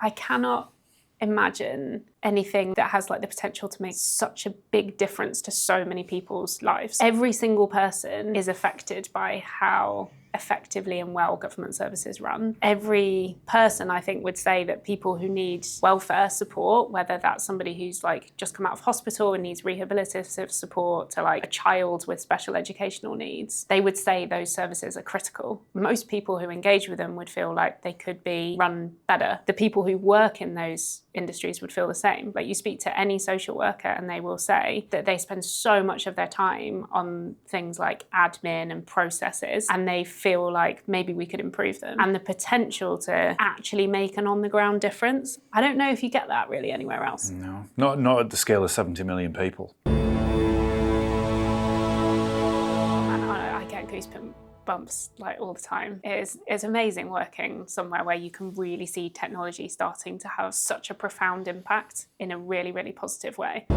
I cannot imagine anything that has like the potential to make such a big difference to so many people's lives. Every single person is affected by how effectively and well government services run. Every person, I think, would say that people who need welfare support, whether that's somebody who's like just come out of hospital and needs rehabilitative support, to like a child with special educational needs, they would say those services are critical. Most people who engage with them would feel like they could be run better. The people who work in those industries would feel the same. Like, you speak to any social worker and they will say that they spend so much of their time on things like admin and processes, and they feel like maybe we could improve them. And the potential to actually make an on-the-ground difference, I don't know if you get that really anywhere else. No, not at the scale of 70 million people. And I get goosebumps like all the time. It's amazing working somewhere where you can really see technology starting to have such a profound impact in a really, really positive way.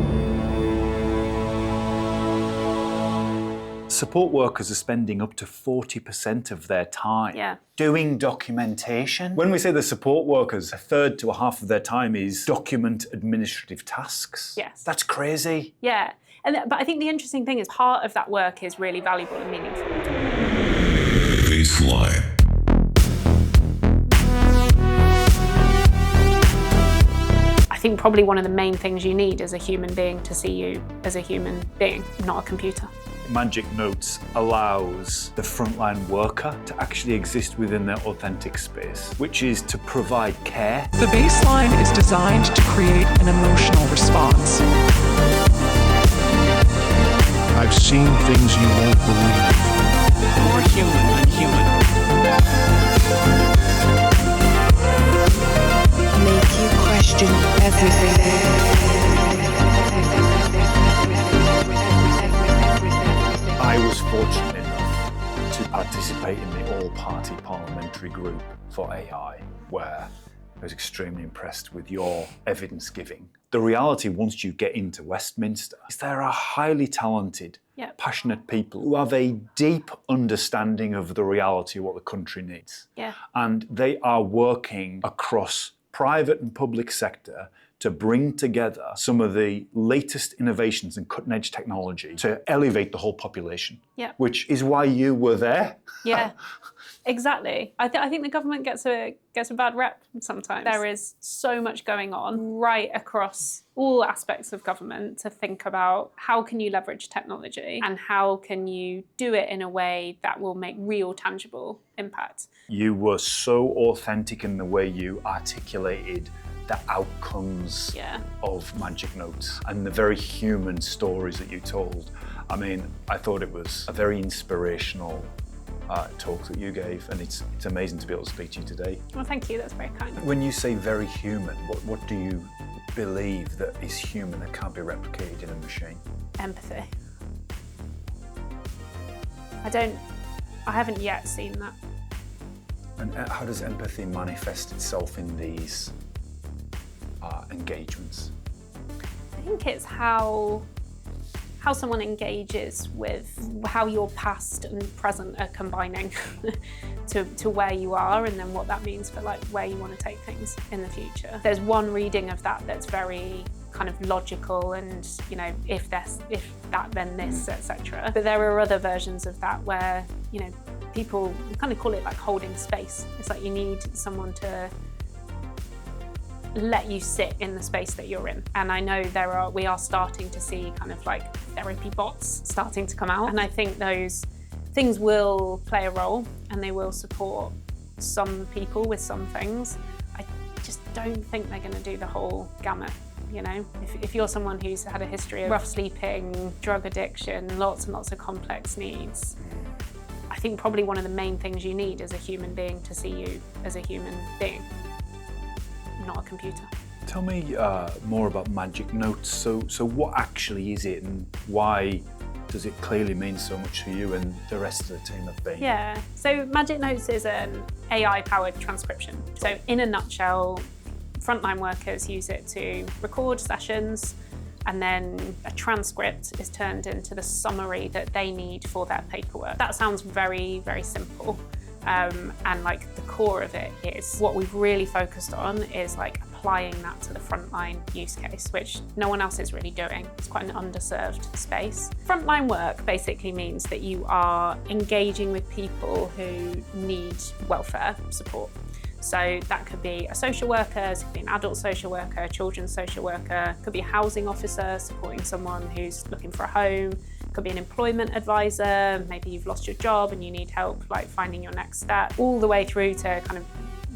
Support workers are spending up to 40% of their time doing documentation. When we say the support workers, a third to a half of their time is document administrative tasks. Yes. That's crazy. Yeah. But I think the interesting thing is part of that work is really valuable and meaningful. Baseline. I think probably one of the main things you need as a human being to see you as a human being, not a computer. Magic Notes allows the frontline worker to actually exist within their authentic space, which is to provide care. The baseline is designed to create an emotional response. I've seen things you won't believe. More human than human. Make you question everything. I was fortunate enough to participate in the all-party parliamentary group for AI, where I was extremely impressed with your evidence giving. The reality, once you get into Westminster, is there are highly talented, passionate people who have a deep understanding of the reality of what the country needs. Yeah. And they are working across private and public sector to bring together some of the latest innovations and cutting-edge technology to elevate the whole population, which is why you were there. Yeah, exactly. I think the government gets a bad rep sometimes. There is so much going on right across all aspects of government to think about how can you leverage technology and how can you do it in a way that will make real, tangible impact. You were so authentic in the way you articulated the outcomes of Magic Notes and the very human stories that you told. I mean, I thought it was a very inspirational talk that you gave, and it's amazing to be able to speak to you today. Well, thank you, that's very kind. When you say very human, what do you believe that is human that can't be replicated in a machine? Empathy. I haven't yet seen that. And how does empathy manifest itself in these engagements? I think it's how someone engages with how your past and present are combining to where you are, and then what that means for like where you want to take things in the future. There's one reading of that that's very kind of logical and, you know, if that, then this, etc. But there are other versions of that where, you know, people kind of call it like holding space. It's like you need someone to let you sit in the space that you're in. And I know we are starting to see kind of like therapy bots starting to come out. And I think those things will play a role and they will support some people with some things. I just don't think they're going to do the whole gamut. You know, if you're someone who's had a history of rough sleeping, drug addiction, lots and lots of complex needs, I think probably one of the main things you need as a human being to see you as a human being, not a computer. Tell me more about Magic Notes. So what actually is it, and why does it clearly mean so much to you and the rest of the team at Bain? Yeah, so Magic Notes is an AI-powered transcription. So in a nutshell, frontline workers use it to record sessions, and then a transcript is turned into the summary that they need for their paperwork. That sounds very, very simple. And like the core of it is what we've really focused on is like applying that to the frontline use case, which no one else is really doing. It's quite an underserved space. Frontline work basically means that you are engaging with people who need welfare support. So that could be a social worker, it could be an adult social worker, a children's social worker, it could be a housing officer supporting someone who's looking for a home, it could be an employment advisor, maybe you've lost your job and you need help like finding your next step, all the way through to kind of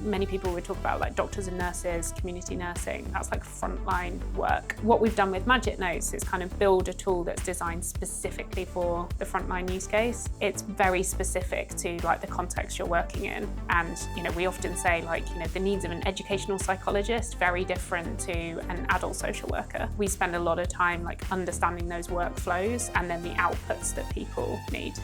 many people would talk about like doctors and nurses, community nursing, that's like frontline work. What we've done with Magic Notes is kind of build a tool that's designed specifically for the frontline use case. It's very specific to like the context you're working in. And, you know, we often say like, you know, the needs of an educational psychologist, very different to an adult social worker. We spend a lot of time like understanding those workflows and then the outputs that people need.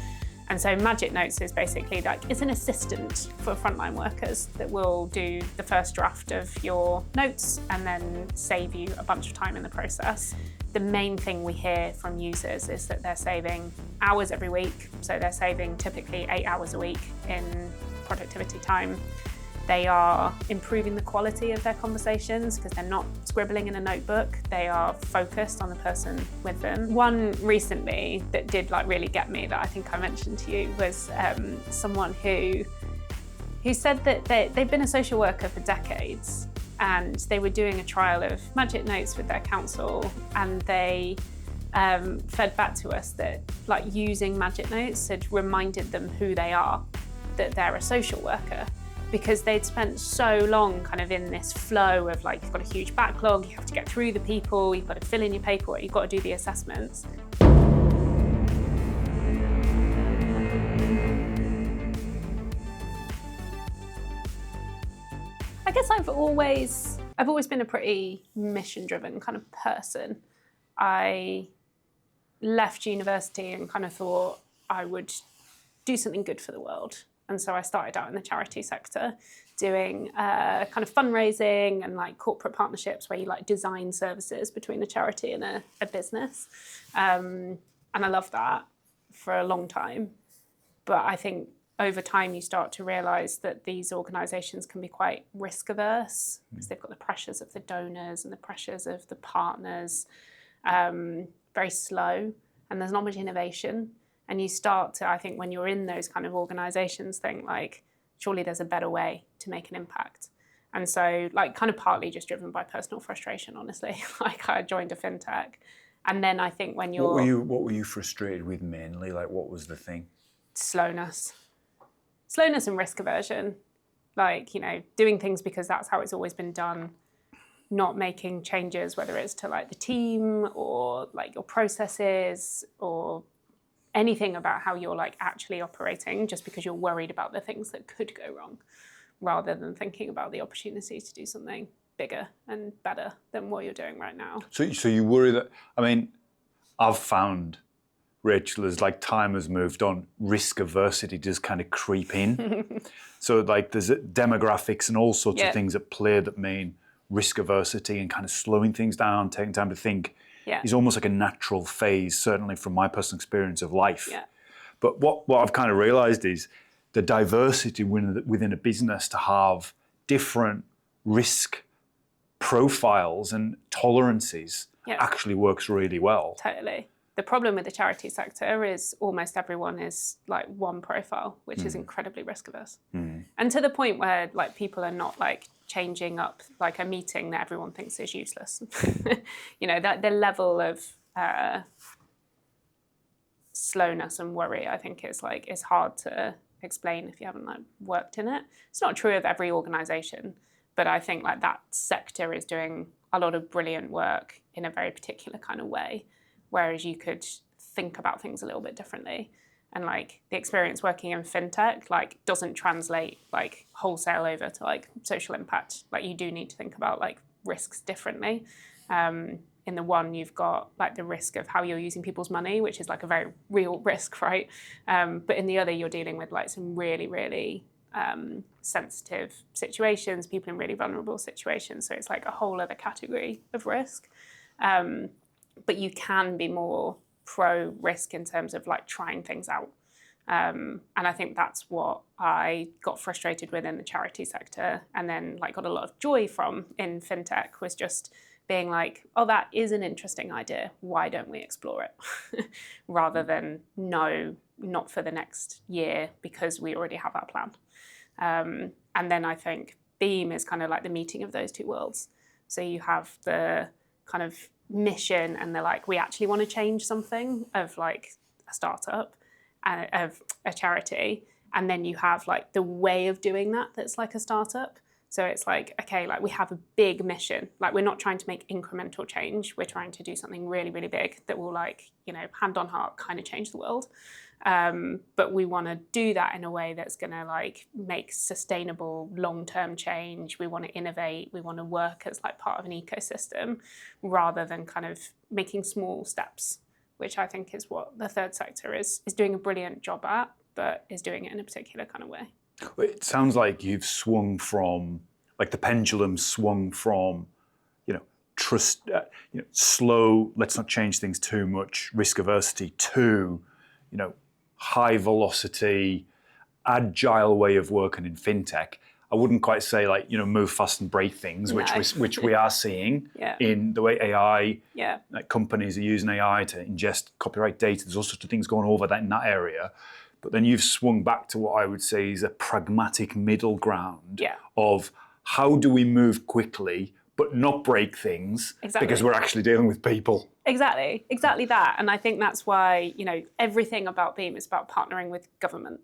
And so Magic Notes is basically like, it's an assistant for frontline workers that will do the first draft of your notes and then save you a bunch of time in the process. The main thing we hear from users is that they're saving hours every week. So they're saving typically 8 hours a week in productivity time. They are improving the quality of their conversations because they're not scribbling in a notebook. They are focused on the person with them. One recently that did like really get me that I think I mentioned to you was someone who said that they've been a social worker for decades and they were doing a trial of Magic Notes with their council and they fed back to us that like using Magic Notes had reminded them who they are, that they're a social worker. Because they'd spent so long kind of in this flow of like, you've got a huge backlog, you have to get through the people, you've got to fill in your paperwork, you've got to do the assessments. I guess I've always been a pretty mission-driven kind of person. I left university and kind of thought I would do something good for the world. And so I started out in the charity sector doing kind of fundraising and like corporate partnerships where you like design services between a charity and a business. And I loved that for a long time. But I think over time you start to realise that these organisations can be quite risk averse because they've got the pressures of the donors and the pressures of the partners, very slow, and there's not much innovation. And you start to, I think, when you're in those kind of organisations, think like, surely there's a better way to make an impact. And so, like, kind of partly just driven by personal frustration, honestly. Like, I joined a FinTech, and then I think when you're... What were you frustrated with mainly? Like, what was the thing? Slowness and risk aversion. Like, you know, doing things because that's how it's always been done, not making changes, whether it's to like the team or like your processes or anything about how you're like actually operating just because you're worried about the things that could go wrong rather than thinking about the opportunity to do something bigger and better than what you're doing right now. So you worry that, I mean, I've found, Rachel, as like time has moved on, risk aversity does kind of creep in. So like there's demographics and all sorts of things at play that mean risk aversity and kind of slowing things down, taking time to think is almost like a natural phase, certainly from my personal experience of life. Yeah. But what I've kind of realized is the diversity within a business to have different risk profiles and tolerances actually works really well. Totally. The problem with the charity sector is almost everyone is like one profile, which is incredibly risk averse. And to the point where like people are not like changing up like a meeting that everyone thinks is useless. You know, that the level of slowness and worry, I think is hard to explain if you haven't like worked in it. It's not true of every organization, but I think like that sector is doing a lot of brilliant work in a very particular kind of way. Whereas you could think about things a little bit differently. And like the experience working in FinTech like doesn't translate like wholesale over to like social impact. Like you do need to think about like risks differently. In the one you've got like the risk of how you're using people's money, which is like a very real risk, right? But in the other you're dealing with like some really, really sensitive situations, people in really vulnerable situations. So it's like a whole other category of risk. But you can be more pro-risk in terms of like trying things out. And I think that's what I got frustrated with in the charity sector, and then like got a lot of joy from in FinTech, was just being like, oh, that is an interesting idea. Why don't we explore it? Rather than, no, not for the next year, because we already have our plan. And then I think Beam is kind of like the meeting of those two worlds. So you have the kind of mission, and they're like, we actually want to change something, of like a startup, of a charity. And then you have like the way of doing that that's like a startup. So it's like, okay, like we have a big mission. Like we're not trying to make incremental change. We're trying to do something really, really big that will, like, you know, hand on heart kind of change the world. But we want to do that in a way that's going to like make sustainable long-term change. We want to innovate. We want to work as like part of an ecosystem, rather than kind of making small steps, which I think is what the third sector is doing a brilliant job at, but is doing it in a particular kind of way. It sounds like you've swung from, like the pendulum swung from, trust, slow, let's not change things too much, risk aversity, to, high velocity, agile way of working in FinTech. I wouldn't quite say like, move fast and break things, which we are seeing in the way AI, like companies are using AI to ingest copyright data. There's all sorts of things going over that in that area. But then you've swung back to what I would say is a pragmatic middle ground of how do we move quickly but not break things, because we're actually dealing with people. Exactly that. And I think that's why, everything about Beam is about partnering with government.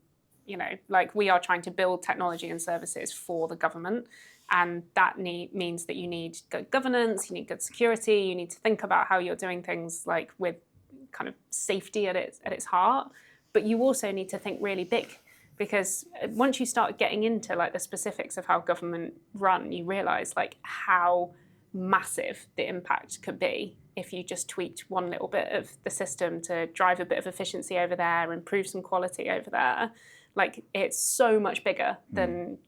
Like we are trying to build technology and services for the government. And that means that you need good governance, you need good security, you need to think about how you're doing things like with kind of safety at its heart. But you also need to think really big, because once you start getting into like the specifics of how government run, you realize like how massive the impact could be if you just tweaked one little bit of the system to drive a bit of efficiency over there, improve some quality over there. Like it's so much bigger than,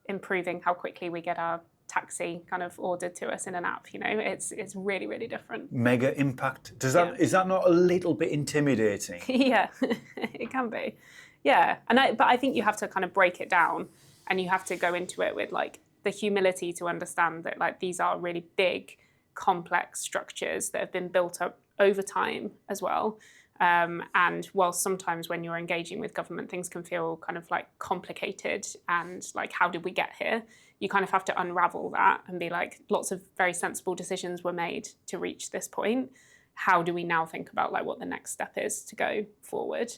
improving how quickly we get our taxi kind of ordered to us in an app. It's really, really different. Mega impact. Is that not a little bit intimidating? Yeah, it can be. Yeah, but I think you have to kind of break it down, and you have to go into it with like the humility to understand that like these are really big, complex structures that have been built up over time as well. And while sometimes when you're engaging with government, things can feel kind of like complicated and like, how did we get here? You kind of have to unravel that and be like, lots of very sensible decisions were made to reach this point. How do we now think about like what the next step is to go forward?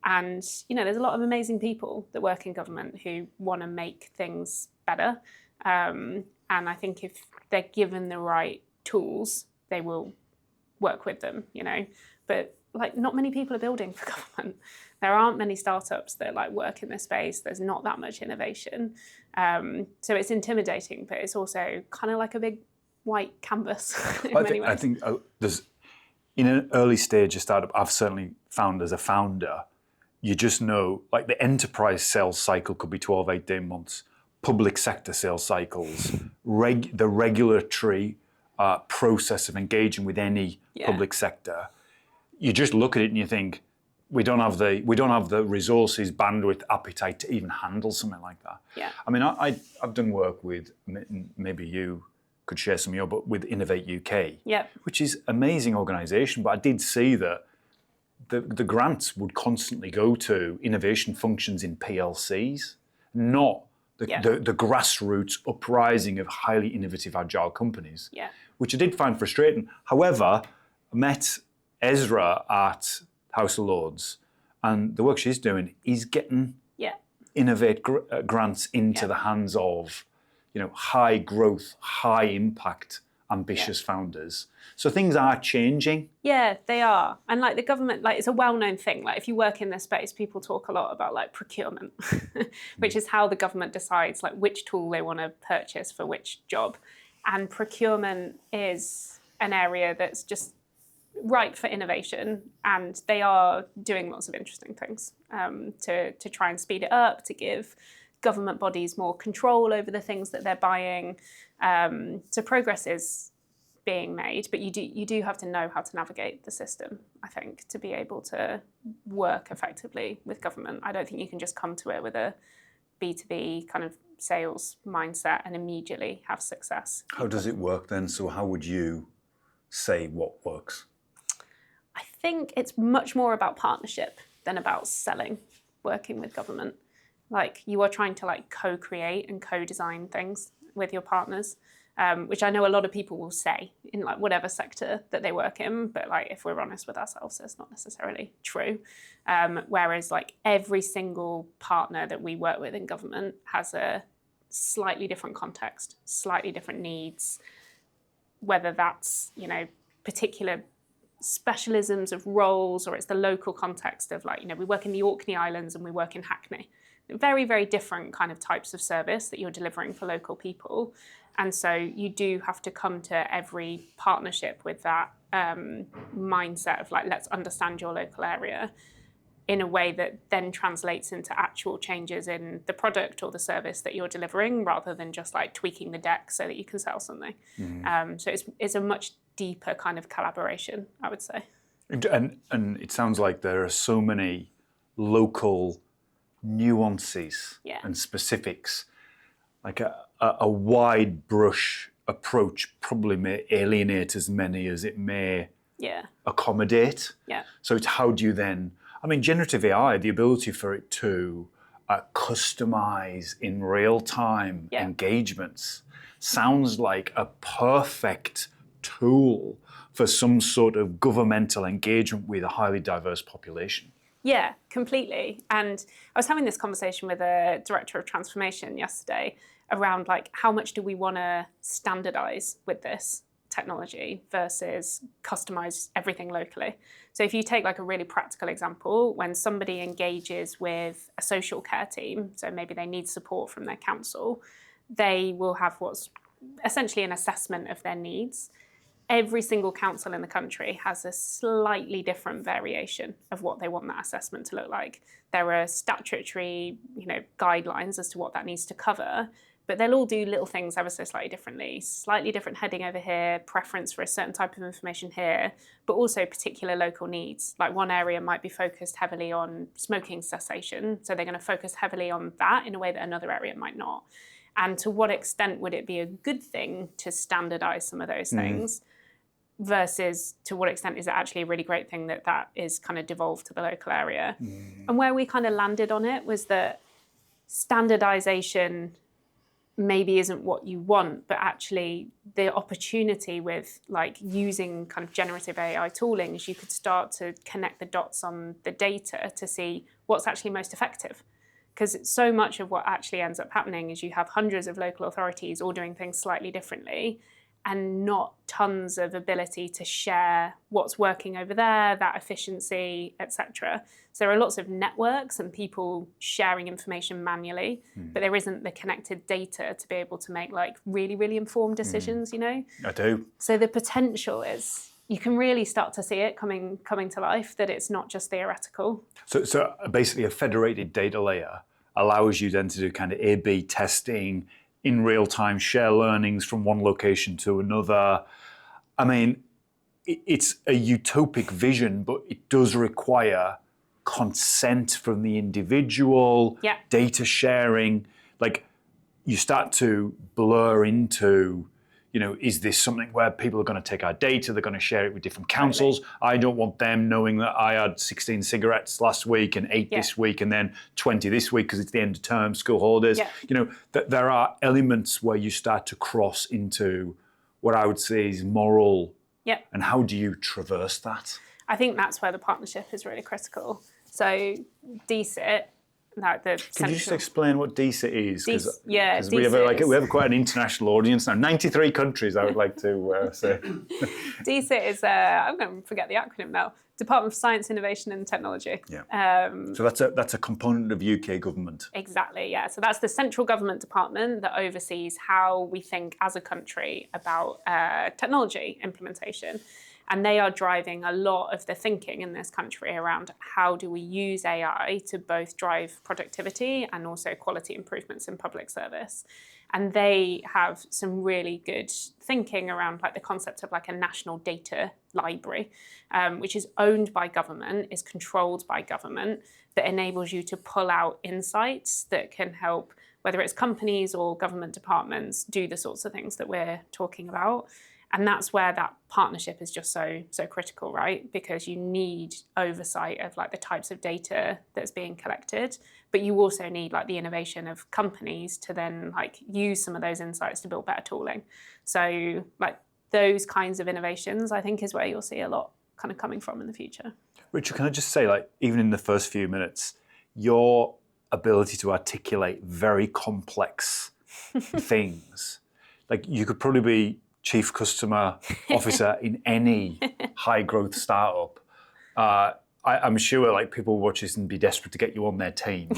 And, there's a lot of amazing people that work in government who want to make things better. And I think if they're given the right tools, they will work with them, But like not many people are building for government. There aren't many startups that like work in this space. There's not that much innovation. So it's intimidating, but it's also kind of like a big white canvas in many ways. I think there's, in an early stage of startup, I've certainly found as a founder, you just know, like the enterprise sales cycle could be 12, 18 months. Public sector sales cycles, the regulatory process of engaging with any public sector. You just look at it and you think, we don't have the resources, bandwidth, appetite to even handle something like that. Yeah. I mean, I've done work with, maybe you could share some of your, but with Innovate UK, which is an amazing organisation. But I did see that the grants would constantly go to innovation functions in PLCs, not the grassroots uprising of highly innovative, agile companies, which I did find frustrating. However, I met Ezra at House of Lords, and the work she's doing is getting Innovate grants into the hands of, high growth, high impact, ambitious founders. So things are changing. Yeah, they are. And like the government, like it's a well-known thing. Like if you work in this space, people talk a lot about like procurement, which is how the government decides like which tool they want to purchase for which job. And procurement is an area that's just ripe for innovation, and they are doing lots of interesting things to try and speed it up, to give government bodies more control over the things that they're buying. So progress is being made, but you do have to know how to navigate the system, I think, to be able to work effectively with government. I don't think you can just come to it with a B2B kind of sales mindset and immediately have success. How does it work then? So how would you say what works? I think it's much more about partnership than about selling, working with government. Like, you are trying to like co-create and co-design things with your partners, which I know a lot of people will say in like whatever sector that they work in, but like if we're honest with ourselves, it's not necessarily true. Whereas like every single partner that we work with in government has a slightly different context, slightly different needs, whether that's, you know, particular specialisms of roles, or it's the local context of like, you know, we work in the Orkney Islands and we work in Hackney. Very, very different kind of types of service that you're delivering for local people. And so you do have to come to every partnership with that mindset of like, let's understand your local area in a way that then translates into actual changes in the product or the service that you're delivering, rather than just like tweaking the deck so that you can sell something. So it's a much deeper kind of collaboration, I would say. And it sounds like there are so many local nuances and specifics. Like a wide brush approach probably may alienate as many as it may accommodate. So it's how do you then, I mean, generative AI, the ability for it to customize in real time engagements sounds like a perfect tool for some sort of governmental engagement with a highly diverse population. Yeah, completely. And I was having this conversation with a director of transformation yesterday around like, how much do we want to standardize with this technology versus customize everything locally? So if you take like a really practical example, when somebody engages with a social care team, so maybe they need support from their council, they will have what's essentially an assessment of their needs. Every single council in the country has a slightly different variation of what they want that assessment to look like. There are statutory, you know, guidelines as to what that needs to cover, but they'll all do little things ever so slightly differently. Slightly different heading over here, preference for a certain type of information here, but also particular local needs. Like one area might be focused heavily on smoking cessation, so they're going to focus heavily on that in a way that another area might not. And to what extent would it be a good thing to standardize some of those things? Versus to what extent is it actually a really great thing that that is kind of devolved to the local area. And where we kind of landed on it was that standardization maybe isn't what you want, but actually the opportunity with like using kind of generative AI tooling is you could start to connect the dots on the data to see what's actually most effective. Because so much of what actually ends up happening is you have hundreds of local authorities all doing things slightly differently, and not tons of ability to share what's working over there, that efficiency, etc. So there are lots of networks and people sharing information manually, but there isn't the connected data to be able to make like really, really informed decisions, you know? I do. So the potential is, you can really start to see it coming to life, that it's not just theoretical. So basically a federated data layer allows you then to do kind of A/B testing, in real time, share learnings from one location to another. I mean, it's a utopic vision, but it does require consent from the individual, data sharing. Like, you start to blur into, you know, is this something where people are going to take our data, they're going to share it with different councils? I don't want them knowing that I had 16 cigarettes last week and 8 this week and then 20 this week because it's the end of term, school holidays. You know, there are elements where you start to cross into what I would say is moral. And how do you traverse that? I think that's where the partnership is really critical. So DSIT, like the Can you just explain what DSIT is? Because we DSIT have quite an international audience now. 93 countries, I would like to say. DSIT is, I'm going to forget the acronym now, Department of Science, Innovation and Technology. So that's a component of UK government. Exactly, yeah. So that's the central government department that oversees how we think as a country about technology implementation. And they are driving a lot of the thinking in this country around how do we use AI to both drive productivity and also quality improvements in public service. And they have some really good thinking around like the concept of like a national data library, which is owned by government, is controlled by government, that enables you to pull out insights that can help, whether it's companies or government departments, do the sorts of things that we're talking about. And that's where that partnership is just so critical, right? Because you need oversight of like the types of data that's being collected, but you also need like the innovation of companies to then like use some of those insights to build better tooling. So like those kinds of innovations, I think, is where you'll see a lot kind of coming from in the future. Richard, can I just say, like, even in the first few minutes, your ability to articulate very complex things, like you could probably be Chief Customer Officer in any high growth startup. I'm sure like people watch this and be desperate to get you on their team.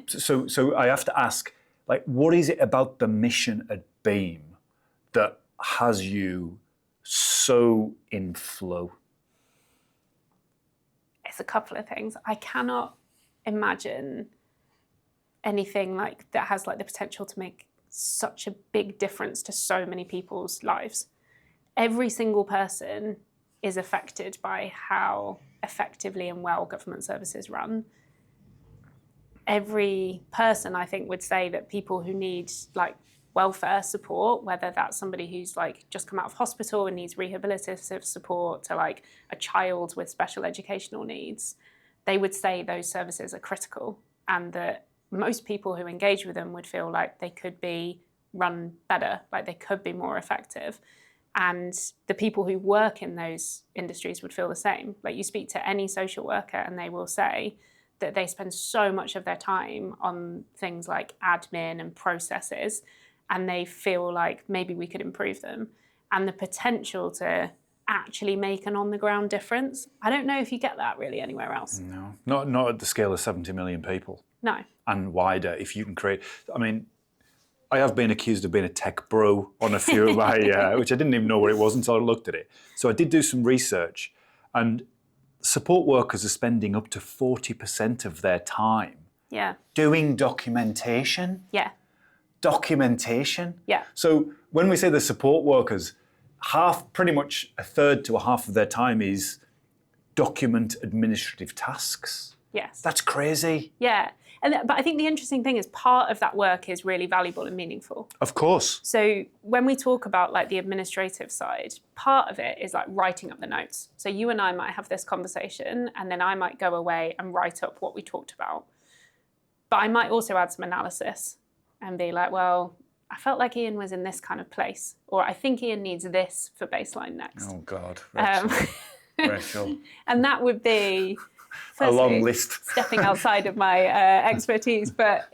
So I have to ask, like, what is it about the mission at Beam that has you so in flow? It's a couple of things. I cannot imagine anything like that has like the potential to make such a big difference to so many people's lives. Every single person is affected by how effectively and well government services run. Every person, I think, would say that people who need like welfare support, whether that's somebody who's like just come out of hospital and needs rehabilitative support to like a child with special educational needs, they would say those services are critical, and that most people who engage with them would feel like they could be run better, like they could be more effective. And the people who work in those industries would feel the same. Like you speak to any social worker and they will say that they spend so much of their time on things like admin and processes, and they feel like maybe we could improve them. And the potential to actually make an on-the-ground difference, I don't know if you get that really anywhere else. No, not at the scale of 70 million people. No. And wider, if you can create, I mean, I have been accused of being a tech bro on a few of my, which I didn't even know what it was until I looked at it. So I did do some research, and support workers are spending up to 40% of their time doing documentation. Yeah. Documentation. Yeah. So when we say the support workers, pretty much a third to a half of their time is document administrative tasks. Yes. That's crazy. Yeah. But I think the interesting thing is part of that work is really valuable and meaningful. Of course. So when we talk about like the administrative side, part of it is like writing up the notes. So you and I might have this conversation and then I might go away and write up what we talked about. But I might also add some analysis and be like, well, I felt like Ian was in this kind of place, or I think Ian needs this for baseline next. Oh God, Rachel. Rachel. And that would be... Firstly, a long list. Stepping outside of my expertise, but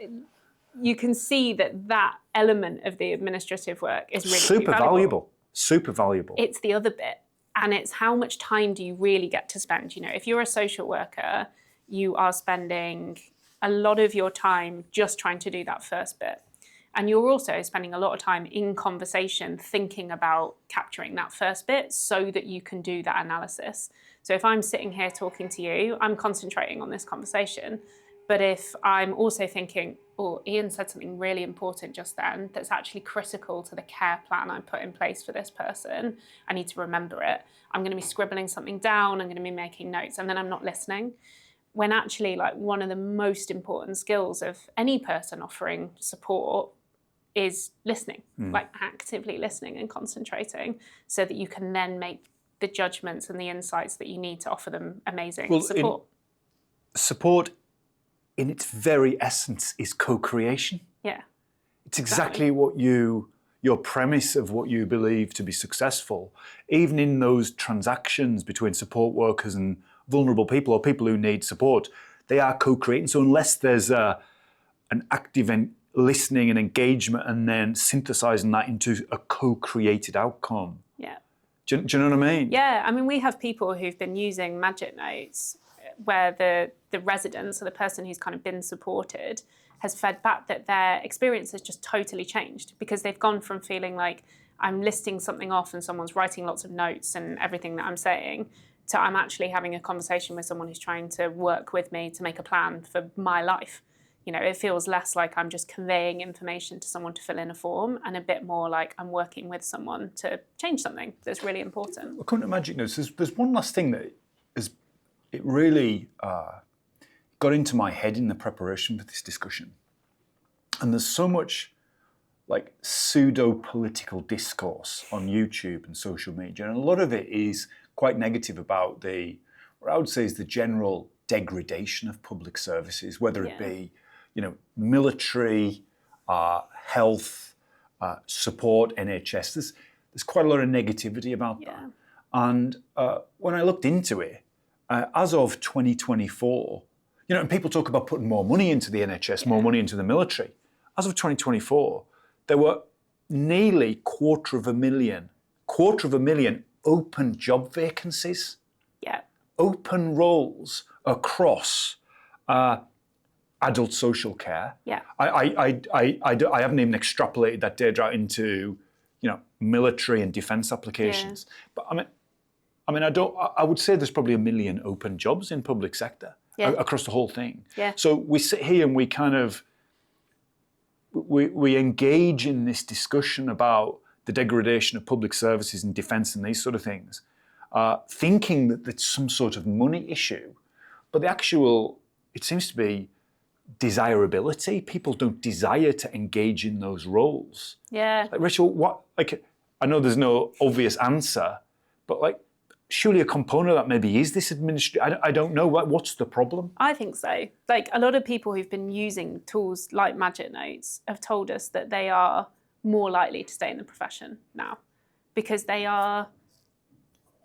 you can see that element of the administrative work is really super valuable. Super valuable. It's the other bit, and it's how much time do you really get to spend. You know, if you're a social worker, you are spending a lot of your time just trying to do that first bit. And you're also spending a lot of time in conversation thinking about capturing that first bit so that you can do that analysis. So if I'm sitting here talking to you, I'm concentrating on this conversation. But if I'm also thinking, oh, Ian said something really important just then that's actually critical to the care plan I put in place for this person, I need to remember it. I'm going to be scribbling something down, I'm going to be making notes, and then I'm not listening. When actually, like, one of the most important skills of any person offering support is listening, like actively listening and concentrating, so that you can then make the judgments and the insights that you need to offer them amazing support. Support, in its very essence, is co-creation. Yeah. It's exactly what your premise of what you believe to be successful, even in those transactions between support workers and vulnerable people or people who need support, they are co-creating. So unless there's an active listening and engagement and then synthesizing that into a co-created outcome. Yeah. Do you know what I mean? Yeah, I mean, we have people who've been using Magic Notes where the resident, so the person who's kind of been supported, has fed back that their experience has just totally changed because they've gone from feeling like I'm listing something off and someone's writing lots of notes and everything that I'm saying, to I'm actually having a conversation with someone who's trying to work with me to make a plan for my life. it feels less like I'm just conveying information to someone to fill in a form, and a bit more like I'm working with someone to change something that's really important. I couldn't imagine this. There's one last thing that it really got into my head in the preparation for this discussion. And there's so much like pseudo-political discourse on YouTube and social media, and a lot of it is quite negative about what I would say is the general degradation of public services, whether it be, military, health, support, NHS. There's quite a lot of negativity about that. And when I looked into it, as of 2024, and people talk about putting more money into the NHS, more money into the military. As of 2024, there were nearly quarter of a million open job vacancies. Yeah. Open roles across adult social care. Yeah. I haven't even extrapolated that data out into, military and defence applications. But I would say there's probably 1 million open jobs in public sector across the whole thing. Yeah. So we sit here and we kind of we engage in this discussion about the degradation of public services and defence and these sort of things, thinking that it's some sort of money issue, but it seems to be desirability. People don't desire to engage in those roles. Yeah. Like, Rachel, I know there's no obvious answer, but surely a component of that maybe is this administration. I don't know. What's the problem? I think so. Like, a lot of people who've been using tools like Magic Notes have told us that they are more likely to stay in the profession now, because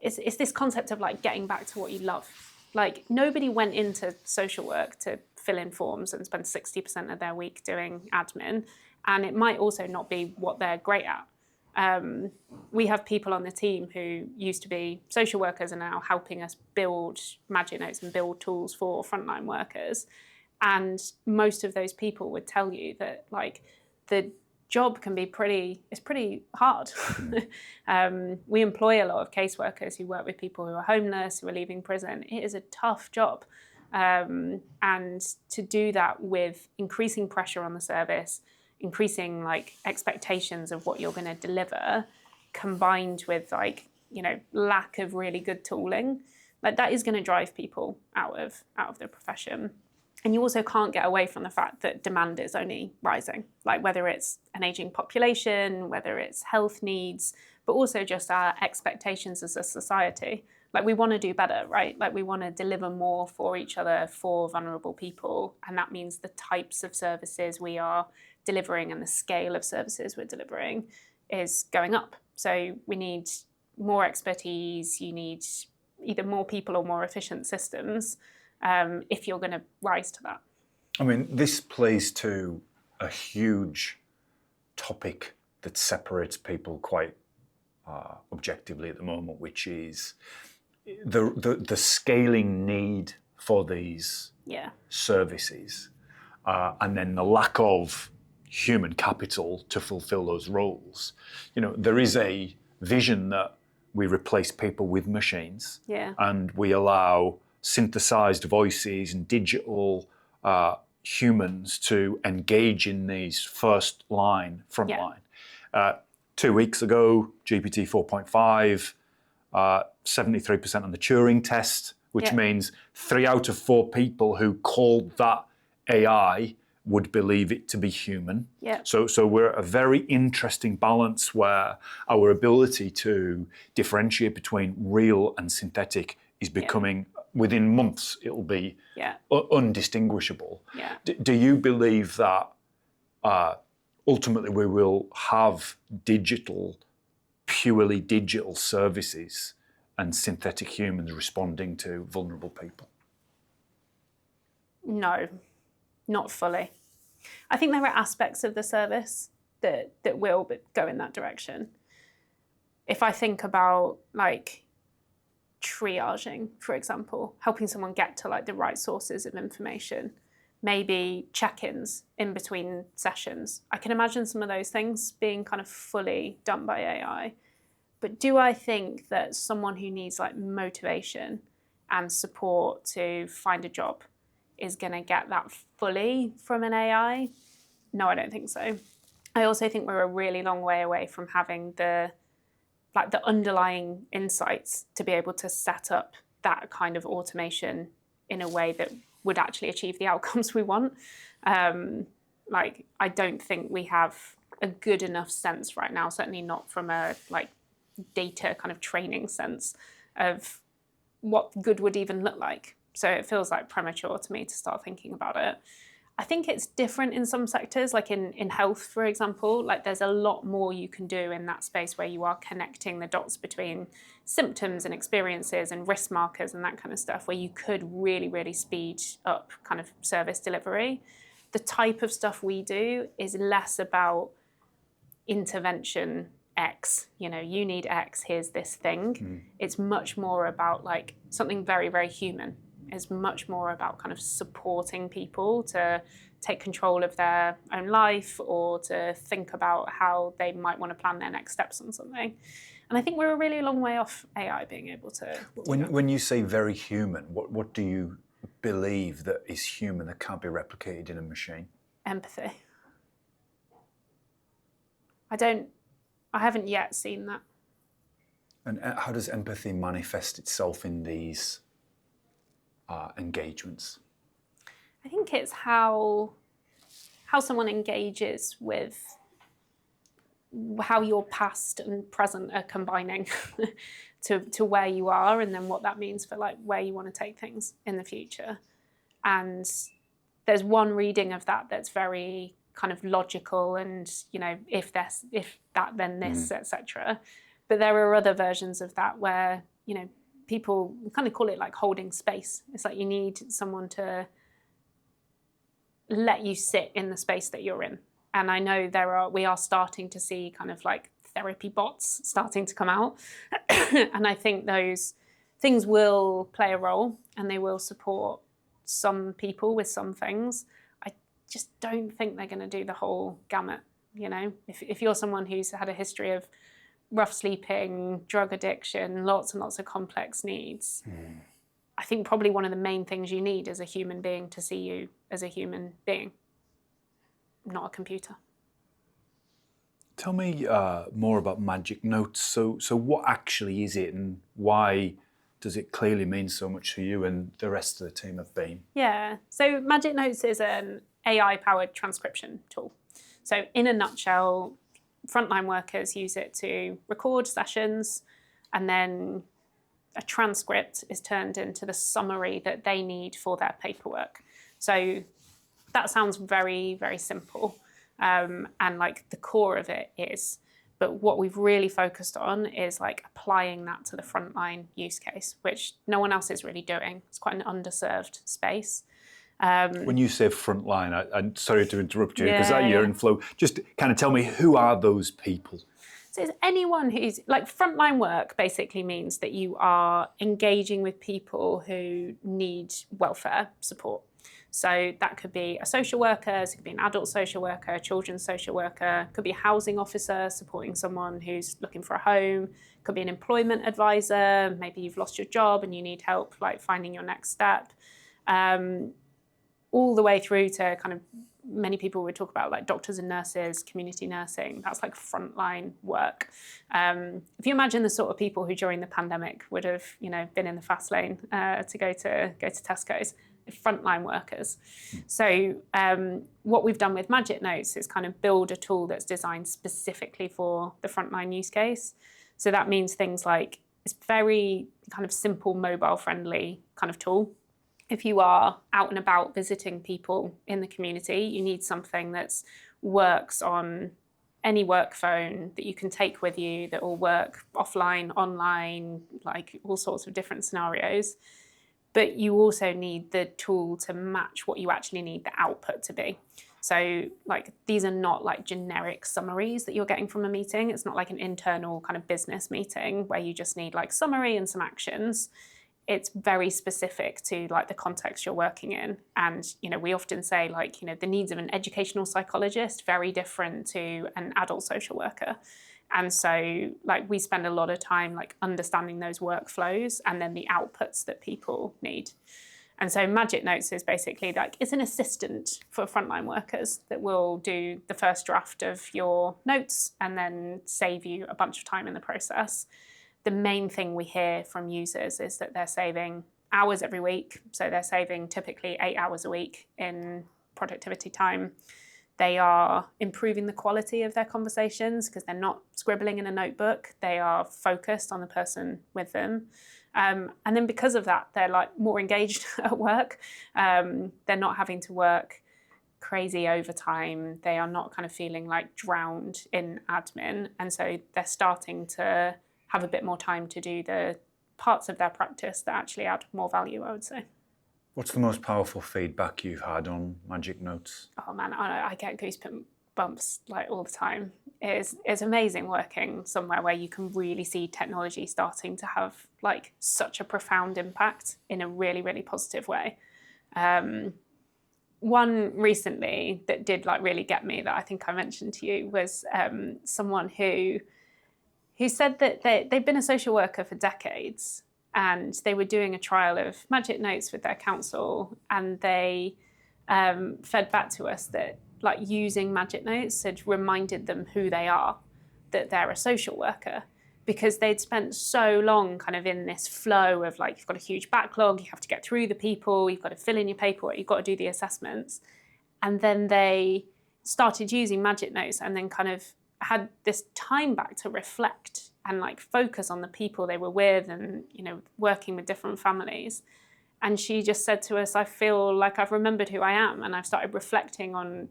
it's this concept of like getting back to what you love. Like, nobody went into social work to fill in forms and spend 60% of their week doing admin, and it might also not be what they're great at. We have people on the team who used to be social workers and are now helping us build Magic Notes and build tools for frontline workers. And most of those people would tell you that the job can be pretty hard. We employ a lot of caseworkers who work with people who are homeless, who are leaving prison. It is a tough job. And to do that with increasing pressure on the service, increasing expectations of what you're going to deliver, combined with lack of really good tooling, that is going to drive people out of the profession. And you also can't get away from the fact that demand is only rising, whether it's an aging population, whether it's health needs, but also just our expectations as a society. We want to do better, right? We want to deliver more for each other, for vulnerable people. And that means the types of services we are delivering and the scale of services we're delivering is going up. So we need more expertise. You need either more people or more efficient systems if you're going to rise to that. This plays to a huge topic that separates people quite objectively at the moment, which is the scaling need for these services, and then the lack of human capital to fulfill those roles. There is a vision that we replace people with machines, and we allow synthesized voices and digital humans to engage in these frontline. 2 weeks ago, GPT 4.5, 73% on the Turing test, which means 3 out of 4 people who called that AI would believe it to be human. So we're at a very interesting balance where our ability to differentiate between real and synthetic is becoming, within months, it'll be undistinguishable. Do you believe that ultimately we will have purely digital services and synthetic humans responding to vulnerable people? No, not fully. I think there are aspects of the service that will go in that direction. If I think about triaging, for example, helping someone get to the right sources of information, maybe check-ins in between sessions. I can imagine some of those things being kind of fully done by AI. But do I think that someone who needs motivation and support to find a job is going to get that fully from an AI. No, I don't think so. I also think we're a really long way away from having the underlying insights to be able to set up that kind of automation in a way that would actually achieve the outcomes we want. I don't think we have a good enough sense right now, certainly not from a data kind of training sense of what good would even look like. So it feels like premature to me to start thinking about it. I think it's different in some sectors, like in health, for example. Like there's a lot more you can do in that space where you are connecting the dots between symptoms and experiences and risk markers and that kind of stuff, where you could really, really speed up kind of service delivery. The type of stuff we do is less about intervention X, you need X, here's this thing. It's much more about like something very, very human. It's much more about kind of supporting people to take control of their own life or to think about how they might want to plan their next steps on something. And I think we're a really long way off AI being able to When you say very human, what do you believe that is human that can't be replicated in a machine? Empathy. I haven't yet seen that. And how does empathy manifest itself in these engagements? I think it's how someone engages with how your past and present are combining to where you are, and then what that means for like where you want to take things in the future. And there's one reading of that that's very kind of logical and, if that, then this, etc. But there are other versions of that where, people kind of call it like holding space. It's like you need someone to let you sit in the space that you're in. And I know we are starting to see kind of like therapy bots starting to come out. And I think those things will play a role and they will support some people with some things. I just don't think they're going to do the whole gamut. If you're someone who's had a history of rough sleeping, drug addiction, lots and lots of complex needs, I think probably one of the main things you need as a human being to see you as a human being, not a computer. Tell me more about Magic Notes. So what actually is it and why does it clearly mean so much to you and the rest of the team have been? Yeah, so Magic Notes is an AI-powered transcription tool. So in a nutshell, frontline workers use it to record sessions, and then a transcript is turned into the summary that they need for their paperwork. So that sounds very, very simple, and like the core of it is. But what we've really focused on is like applying that to the frontline use case, which no one else is really doing. It's quite an underserved space. When you say frontline, I'm sorry to interrupt you because you're in flow. Just kind of tell me, who are those people? So it's anyone who's like frontline work basically means that you are engaging with people who need welfare support. So that could be a social worker, it could be an adult social worker, a children's social worker, it could be a housing officer supporting someone who's looking for a home, it could be an employment advisor, maybe you've lost your job and you need help like finding your next step. All the way through to kind of many people would talk about like doctors and nurses, community nursing. That's like frontline work. If you imagine the sort of people who during the pandemic would have, been in the fast lane to go to Tesco's, frontline workers. So what we've done with Magic Notes is kind of build a tool that's designed specifically for the frontline use case. So that means things like it's very kind of simple, mobile friendly kind of tool. If you are out and about visiting people in the community, you need something that works on any work phone that you can take with you, that will work offline, online, like all sorts of different scenarios. But you also need the tool to match what you actually need the output to be. So like these are not like generic summaries that you're getting from a meeting. It's not like an internal kind of business meeting where you just need like summary and some actions. It's very specific to like the context you're working in. And, we often say like, the needs of an educational psychologist, very different to an adult social worker. And so like we spend a lot of time like understanding those workflows and then the outputs that people need. And so Magic Notes is basically like, it's an assistant for frontline workers that will do the first draft of your notes and then save you a bunch of time in the process. The main thing we hear from users is that they're saving hours every week. So they're saving typically 8 hours a week in productivity time. They are improving the quality of their conversations because they're not scribbling in a notebook. They are focused on the person with them. And then because of that, they're like more engaged at work. They're not having to work crazy overtime. They are not kind of feeling like drowned in admin. And so they're starting to have a bit more time to do the parts of their practice that actually add more value, I would say. What's the most powerful feedback you've had on Magic Notes? Oh man, I get goosebumps like all the time. It's amazing working somewhere where you can really see technology starting to have like such a profound impact in a really, really positive way. One recently that did like really get me that I think I mentioned to you was someone who said that they've been a social worker for decades. And they were doing a trial of Magic Notes with their council, and they fed back to us that like using Magic Notes had reminded them who they are, that they're a social worker, because they'd spent so long kind of in this flow of like, you've got a huge backlog, you have to get through the people, you've got to fill in your paperwork, you've got to do the assessments. And then they started using Magic Notes and then kind of had this time back to reflect and like focus on the people they were with and, you know, working with different families. And she just said to us, I feel like I've remembered who I am and I've started reflecting on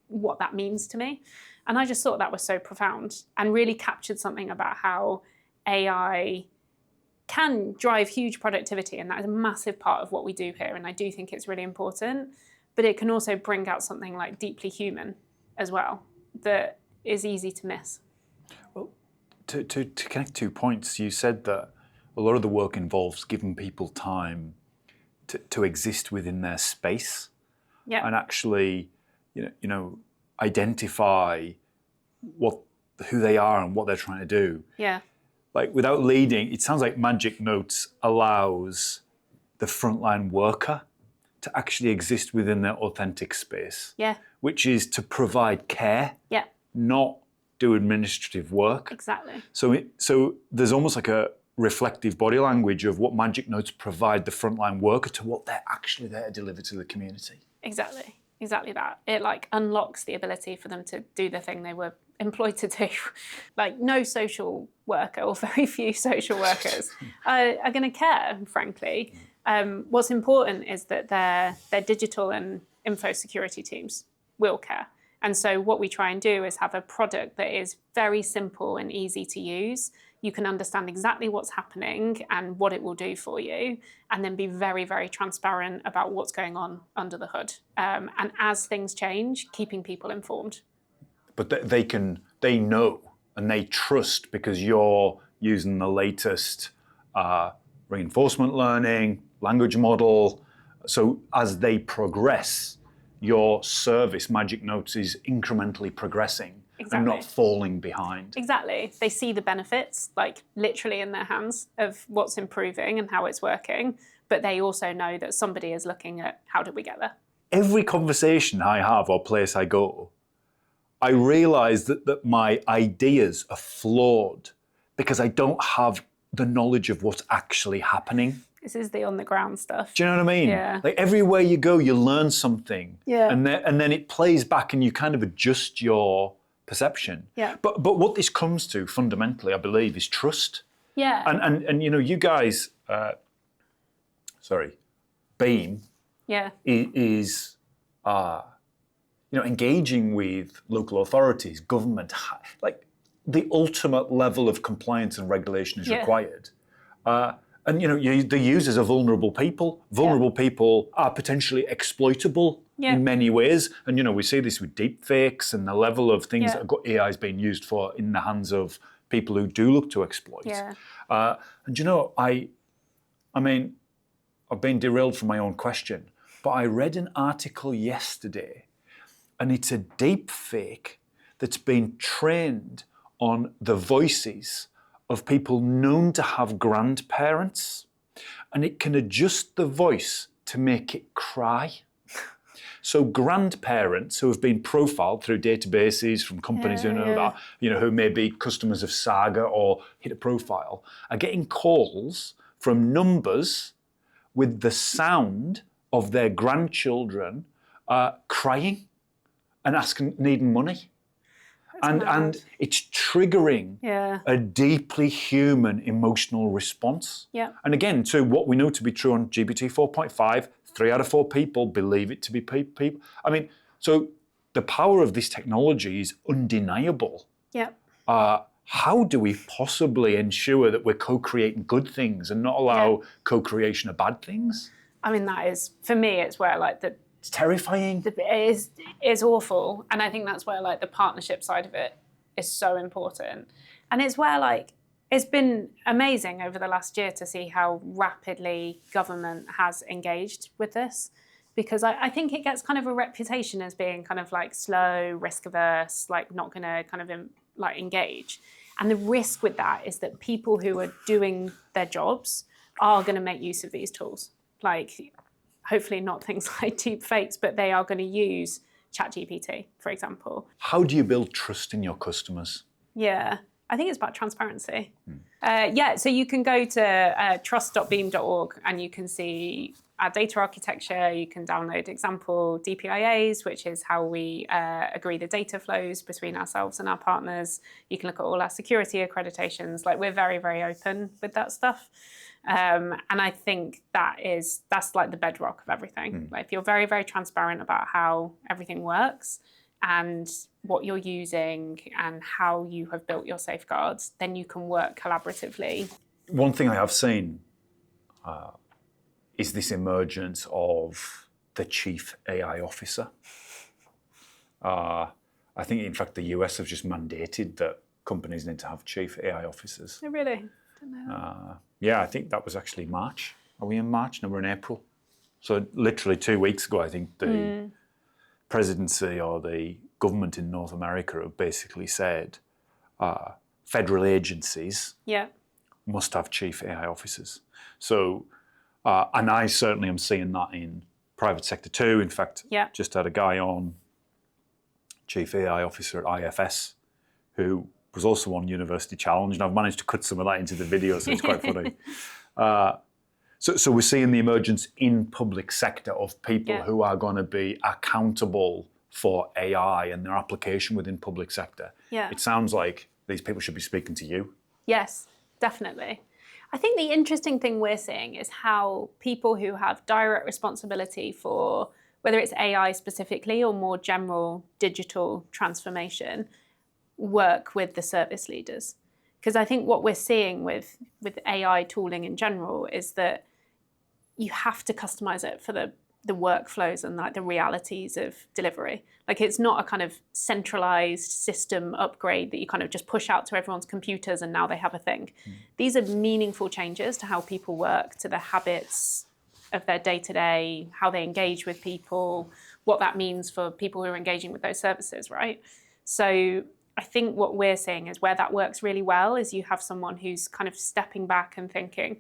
what that means to me. And I just thought that was so profound and really captured something about how AI can drive huge productivity. And that is a massive part of what we do here. And I do think it's really important, but it can also bring out something like deeply human as well that is easy to miss. Well, to connect 2 points, you said that a lot of the work involves giving people time to exist within their space, and actually, you know, identify who they are and what they're trying to do. Yeah. Like without leading, it sounds like Magic Notes allows the frontline worker to actually exist within their authentic space. Yeah. Which is to provide care. Yeah. Not do administrative work. Exactly. So there's almost like a reflective body language of what Magic Notes provide the frontline worker to what they're actually there to deliver to the community. Exactly that. It like unlocks the ability for them to do the thing they were employed to do. Like no social worker or very few social workers are going to care, frankly. What's important is that their digital and info security teams will care. And so what we try and do is have a product that is very simple and easy to use. You can understand exactly what's happening and what it will do for you, and then be very, very transparent about what's going on under the hood. And as things change, keeping people informed. But they know and they trust because you're using the latest reinforcement learning, language model. So as they progress, your service, Magic Notes, is incrementally progressing and not falling behind. Exactly. They see the benefits, like literally in their hands, of what's improving and how it's working, but they also know that somebody is looking at how did we get there. Every conversation I have or place I go, I realise that my ideas are flawed because I don't have the knowledge of what's actually happening. This is the on-the-ground stuff. Do you know what I mean? Yeah. Like everywhere you go, you learn something. Yeah. And then it plays back and you kind of adjust your perception. Yeah. But what this comes to fundamentally, I believe, is trust. Yeah. And you know, you guys, Beam is you know, engaging with local authorities, government, like the ultimate level of compliance and regulation is required. And you know, the users are vulnerable people. Vulnerable people are potentially exploitable in many ways. And you know, we see this with deep fakes and the level of things that AI is being used for in the hands of people who do look to exploit. Yeah. And you know, I mean, I've been derailed from my own question, but I read an article yesterday, and it's a deep fake that's been trained on the voices of people known to have grandparents, and it can adjust the voice to make it cry. So grandparents who have been profiled through databases from companies who know that, who may be customers of Saga or hit a profile, are getting calls from numbers with the sound of their grandchildren crying and needing money. And it's triggering a deeply human emotional response. Yeah. And again, to what we know to be true on GPT 4.5, 3 out of 4 people believe it to be people. I mean, so the power of this technology is undeniable. Yeah. How do we possibly ensure that we're co-creating good things and not allow co-creation of bad things? I mean, that is, for me, it's where like it's terrifying. It is awful. And I think that's where like the partnership side of it is so important. And it's where like, it's been amazing over the last year to see how rapidly government has engaged with this, because I think it gets kind of a reputation as being kind of like slow, risk averse, like not going to kind of like engage. And the risk with that is that people who are doing their jobs are going to make use of these tools. Like hopefully not things like deep fakes, but they are going to use ChatGPT, for example. How do you build trust in your customers? Yeah. I think it's about transparency. So you can go to trust.beam.org and you can see our data architecture. You can download example DPIAs, which is how we agree the data flows between ourselves and our partners. You can look at all our security accreditations. Like we're very, very open with that stuff. And I think that's like the bedrock of everything. Like if you're very, very transparent about how everything works and what you're using and how you have built your safeguards, then you can work collaboratively. One thing I have seen is this emergence of the chief AI officer. I think, in fact, the US have just mandated that companies need to have chief AI officers. Oh, really? Don't know that. I think that was actually March. Are we in March? No, we're in April. So literally 2 weeks ago, I think the presidency or the government in North America have basically said federal agencies must have chief AI officers. So, and I certainly am seeing that in private sector too. In fact, just had a guy on, chief AI officer at IFS, who was also on University Challenge, and I've managed to cut some of that into the video, so it's quite funny. So we're seeing the emergence in public sector of people who are going to be accountable for AI and their application within public sector. Yeah. It sounds like these people should be speaking to you. Yes, definitely. I think the interesting thing we're seeing is how people who have direct responsibility for whether it's AI specifically or more general digital transformation work with the service leaders. Because I think what we're seeing with AI tooling in general is that you have to customize it for the workflows and like the realities of delivery. Like it's not a kind of centralized system upgrade that you kind of just push out to everyone's computers and now they have a thing. These are meaningful changes to how people work, to the habits of their day-to-day, how they engage with people, what that means for people who are engaging with those services, right? So I think what we're seeing is where that works really well is you have someone who's kind of stepping back and thinking,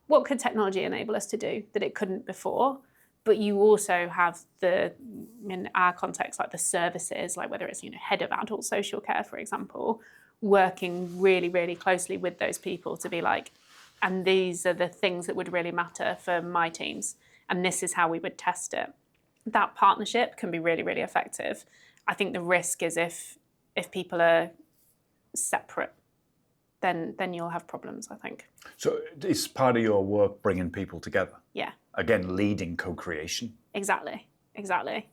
what could technology enable us to do that it couldn't before? But you also have in our context, like the services, like whether it's head of adult social care, for example, working really, really closely with those people to be like, and these are the things that would really matter for my teams, and this is how we would test it. That partnership can be really, really effective. I think the risk is if people are separate, then you'll have problems, I think. So it's part of your work bringing people together? Yeah. Again, leading co-creation? Exactly.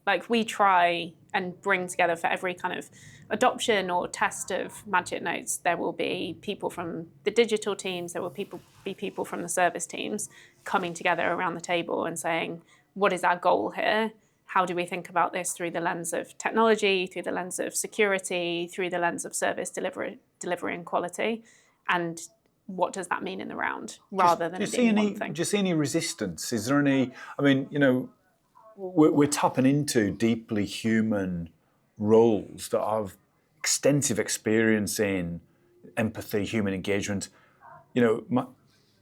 Like we try and bring together for every kind of adoption or test of Magic Notes, there will be people from the digital teams, there will be people from the service teams coming together around the table and saying, what is our goal here? How do we think about this through the lens of technology, through the lens of security, through the lens of service delivery and quality? And what does that mean in the round, rather than it being one thing? Do you see any resistance? Is there any, we're tapping into deeply human roles that have extensive experience in empathy, human engagement.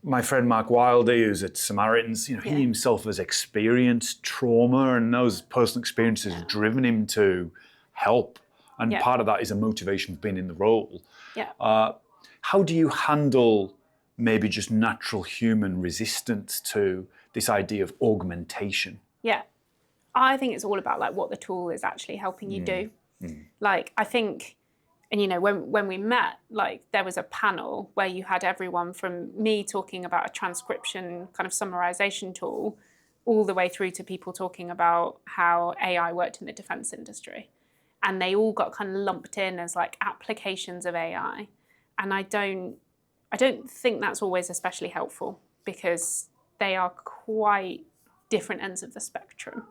my friend Mark Wilder, who's at Samaritans, he himself has experienced trauma, and those personal experiences have driven him to help. And part of that is a motivation for being in the role. Yeah. How do you handle maybe just natural human resistance to this idea of augmentation? Yeah. I think it's all about like what the tool is actually helping you do. Like, I think, and when we met, like there was a panel where you had everyone from me talking about a transcription kind of summarization tool all the way through to people talking about how AI worked in the defense industry. And they all got kind of lumped in as like applications of AI. And I don't think that's always especially helpful, because they are quite different ends of the spectrum.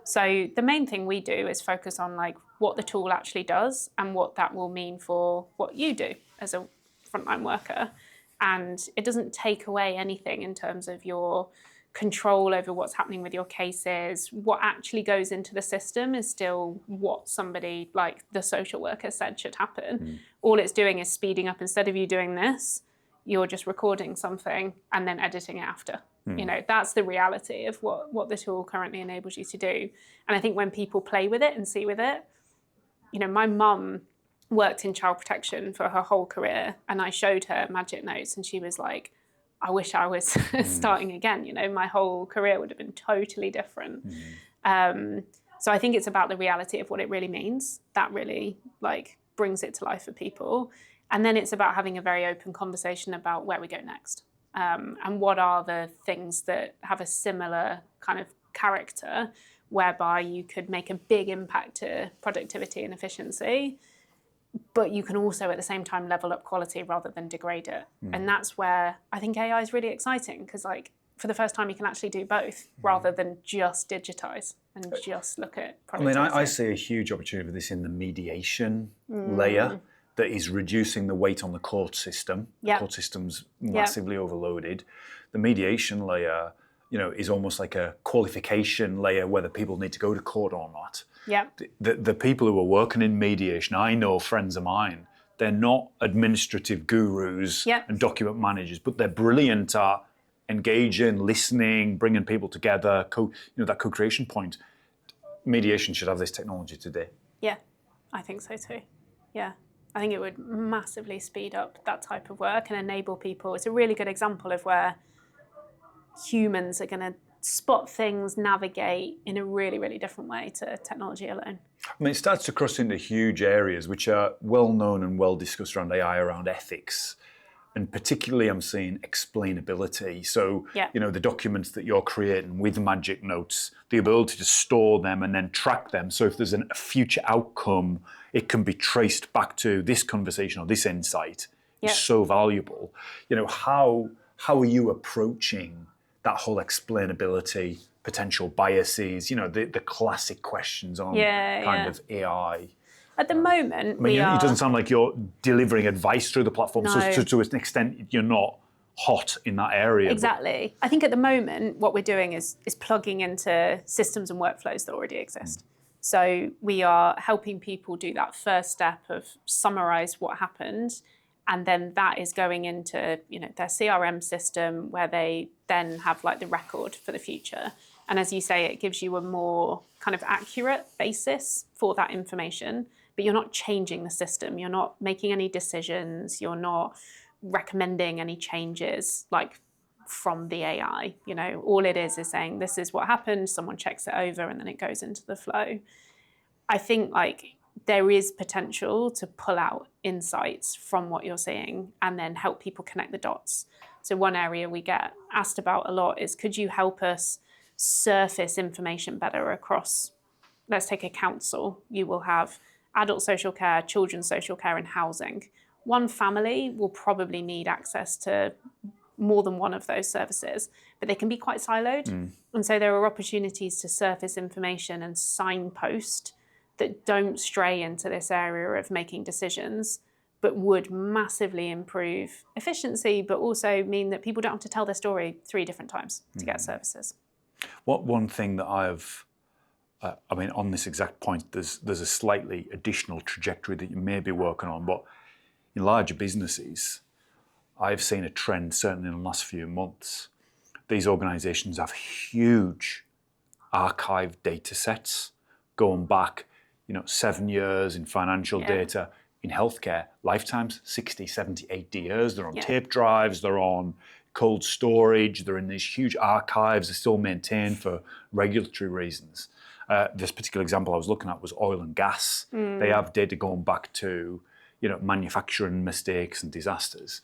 So the main thing we do is focus on like what the tool actually does and what that will mean for what you do as a frontline worker. And it doesn't take away anything in terms of your control over what's happening with your cases. What actually goes into the system is still what somebody like the social worker said should happen. All it's doing is speeding up. Instead of you doing this, you're just recording something and then editing it after. That's the reality of what the tool currently enables you to do. And I think when people play with it and see with it, my mum worked in child protection for her whole career, and I showed her Magic Notes and she was like, I wish I was starting again. My whole career would have been totally different. So I think it's about the reality of what it really means. That really like brings it to life for people. And then it's about having a very open conversation about where we go next. And what are the things that have a similar kind of character, whereby you could make a big impact to productivity and efficiency, but you can also at the same time level up quality rather than degrade it. And that's where I think AI is really exciting, because like for the first time you can actually do both rather than just digitize and just look at productivity. I mean, I see a huge opportunity for this in the mediation layer that is reducing the weight on the court system. The court system's massively overloaded. The mediation layer, is almost like a qualification layer, whether people need to go to court or not. Yeah. The people who are working in mediation, I know friends of mine, they're not administrative gurus and document managers, but they're brilliant at engaging, listening, bringing people together, that co-creation point. Mediation should have this technology today. Yeah, I think so too. Yeah. I think it would massively speed up that type of work and enable people. It's a really good example of where humans are going to spot things, navigate in a really, really different way to technology alone. I mean, it starts to cross into huge areas which are well known and well discussed around AI, around ethics. And particularly I'm seeing explainability. So, the documents that you're creating with Magic Notes, the ability to store them and then track them. So if there's a future outcome, it can be traced back to this conversation or this insight is so valuable. How are you approaching that whole explainability, potential biases, the classic questions on kind of AI? At the moment, it doesn't sound like you're delivering advice through the platform. No. So to an extent, you're not hot in that area. Exactly. I think at the moment, what we're doing is plugging into systems and workflows that already exist. So we are helping people do that first step of summarize what happened. And then that is going into, their CRM system, where they then have like the record for the future. And as you say, it gives you a more kind of accurate basis for that information, but you're not changing the system. You're not making any decisions. You're not recommending any changes like from the AI. All it is saying, this is what happened. Someone checks it over and then it goes into the flow. I think like there is potential to pull out insights from what you're seeing and then help people connect the dots. So one area we get asked about a lot is, could you help us surface information better across, let's take a council. You will have adult social care, children's social care, and housing. One family will probably need access to more than one of those services, but they can be quite siloed. And so there are opportunities to surface information and signpost that don't stray into this area of making decisions, but would massively improve efficiency, but also mean that people don't have to tell their story 3 different times to get services. One thing that I've, on this exact point, there's a slightly additional trajectory that you may be working on, but in larger businesses, I've seen a trend, certainly in the last few months. These organisations have huge archived data sets going back, 7 years in financial data. In healthcare, lifetimes, 60, 70, 80 years. They're on tape drives, they're on cold storage, they're in these huge archives, they're still maintained for regulatory reasons. This particular example I was looking at was oil and gas. They have data going back to, manufacturing mistakes and disasters.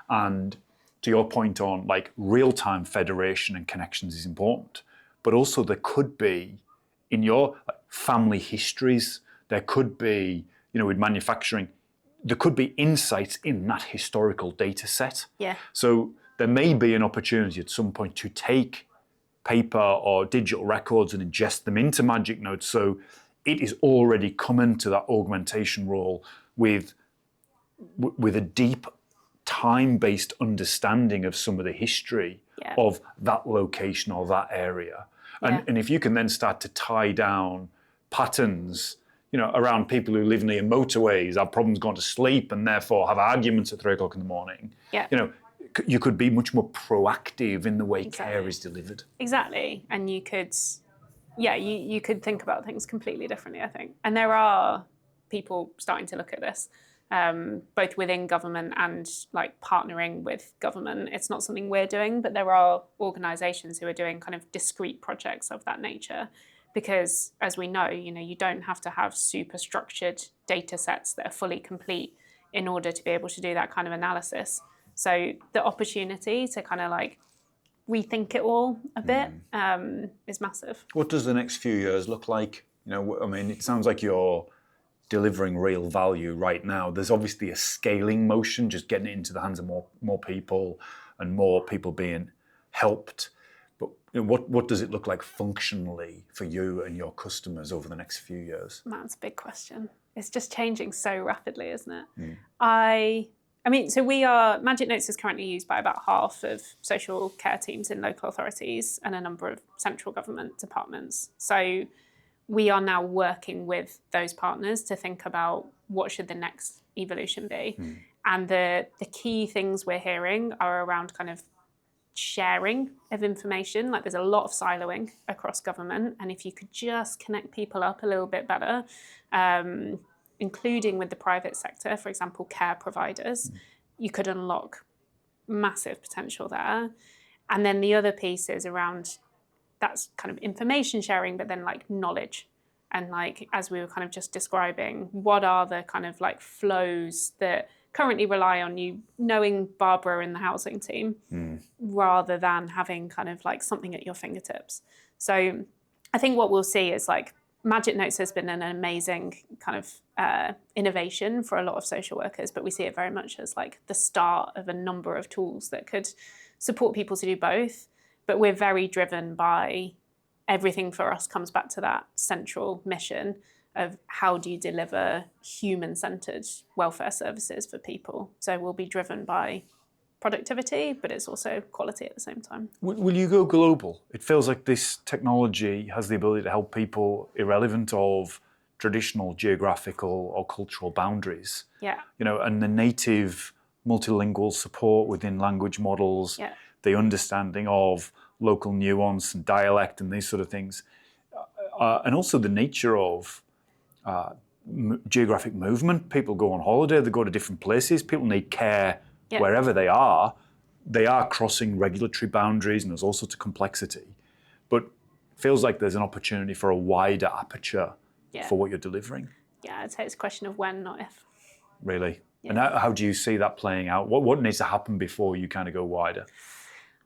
And to your point on like real-time federation and connections is important, but also there could be in your family histories, there could be, with manufacturing, there could be insights in that historical data set. Yeah. So there may be an opportunity at some point to take paper or digital records and ingest them into Magic Notes. So it is already coming to that augmentation role with a deep time-based understanding of some of the history of that location or that area. And if you can then start to tie down patterns, around people who live near motorways, have problems going to sleep and therefore have arguments at 3 o'clock in the morning. Yeah. You could be much more proactive in the way care is delivered. Exactly. And you could, you could think about things completely differently, I think. And there are people starting to look at this, both within government and like partnering with government. It's not something we're doing, but there are organisations who are doing kind of discrete projects of that nature. Because as we know, you don't have to have super structured data sets that are fully complete in order to be able to do that kind of analysis. So the opportunity to kind of like rethink it all a bit is massive. What does the next few years look like? It sounds like you're delivering real value right now. There's obviously a scaling motion, just getting it into the hands of more people and more people being helped. But what does it look like functionally for you and your customers over the next few years? That's a big question. It's just changing so rapidly, isn't it? So Magic Notes is currently used by about half of social care teams in local authorities and a number of central government departments. So we are now working with those partners to think about what should the next evolution be. And the key things we're hearing are around kind of sharing of information. Like there's a lot of siloing across government, and if you could just connect people up a little bit better, including with the private sector, for example, care providers, you could unlock massive potential there. And then the other piece is around that's kind of information sharing, but then like knowledge. And like, as we were kind of just describing, what are the kind of like flows that currently rely on you knowing Barbara in the housing team rather than having kind of like something at your fingertips. So I think what we'll see is like Magic Notes has been an amazing kind of innovation for a lot of social workers, but we see it very much as like the start of a number of tools that could support people to do both. But we're very driven by everything for us comes back to that central mission of how do you deliver human-centered welfare services for people. So we'll be driven by productivity, but it's also quality at the same time. Will you go global? It feels like this technology has the ability to help people irrelevant of traditional geographical or cultural boundaries. Yeah. And the native multilingual support within language models, the understanding of local nuance and dialect and these sort of things, and also the nature of geographic movement. People go on holiday, they go to different places, people need care wherever they are. They are crossing regulatory boundaries and there's all sorts of complexity. But it feels like there's an opportunity for a wider aperture for what you're delivering. Yeah, I'd say it's a question of when, not if. Really? Yeah. And how do you see that playing out? What needs to happen before you kind of go wider?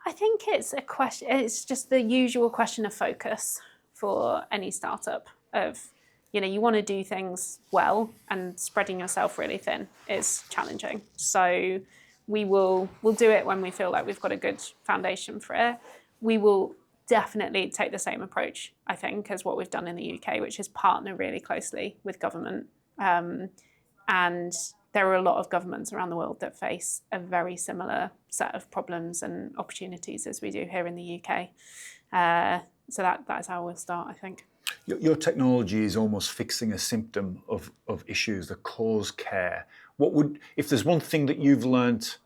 I think it's a question, it's just the usual question of focus for any startup of, you want to do things well, and spreading yourself really thin is challenging. So we'll do it when we feel like we've got a good foundation for it. We will definitely take the same approach, I think, as what we've done in the UK, which is partner really closely with government. And there are a lot of governments around the world that face a very similar set of problems and opportunities as we do here in the UK. So that is how we'll start, I think. Your technology is almost fixing a symptom of issues that cause care. If there's one thing that you've learnt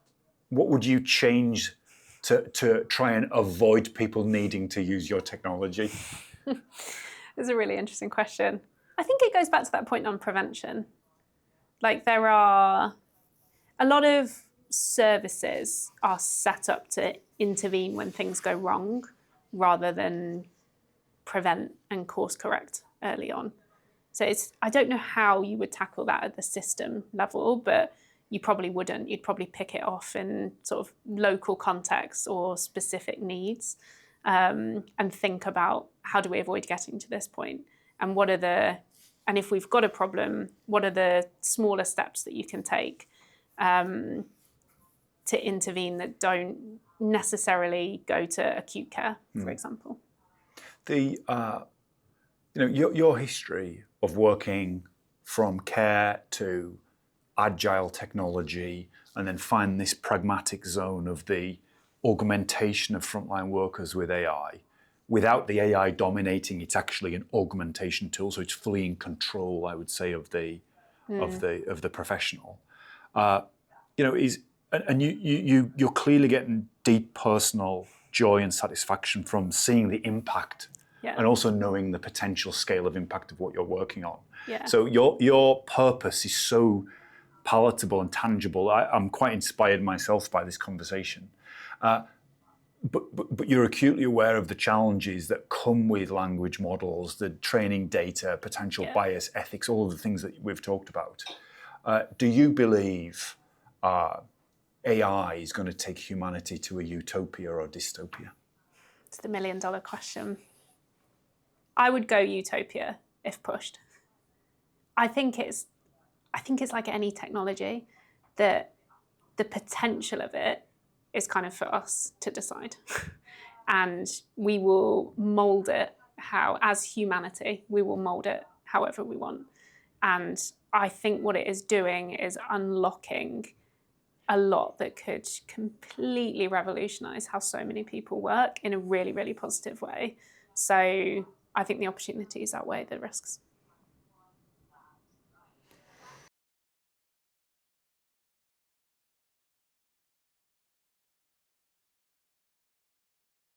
what would you change to try and avoid people needing to use your technology? It's a really interesting question. I think it goes back to that point on prevention. Like, there are a lot of services are set up to intervene when things go wrong rather than prevent and course correct early on. So I don't know how you would tackle that at the system level, but you probably wouldn't. You'd probably pick it off in sort of local contexts or specific needs, and think about, how do we avoid getting to this point? And and if we've got a problem, what are the smaller steps that you can take to intervene that don't necessarily go to acute care, for example? Your history of working from care to agile technology, and then find this pragmatic zone of the augmentation of frontline workers with AI. Without the AI dominating, it's actually an augmentation tool, so it's fully in control, I would say, of the professional. You're clearly getting deep personal joy and satisfaction from seeing the impact, and also knowing the potential scale of impact of what you're working on. Yeah. So your purpose is so palatable and tangible. I'm quite inspired myself by this conversation. But you're acutely aware of the challenges that come with language models, the training data, potential bias, ethics, all of the things that we've talked about. Do you believe AI is going to take humanity to a utopia or a dystopia? It's the $1 million question. I would go utopia if pushed. I think it's like any technology, that the potential of it is kind of for us to decide. And we will mold it as humanity, we will mold it however we want. And I think what it is doing is unlocking a lot that could completely revolutionize how so many people work in a really, really positive way. So I think the opportunities outweigh the risks.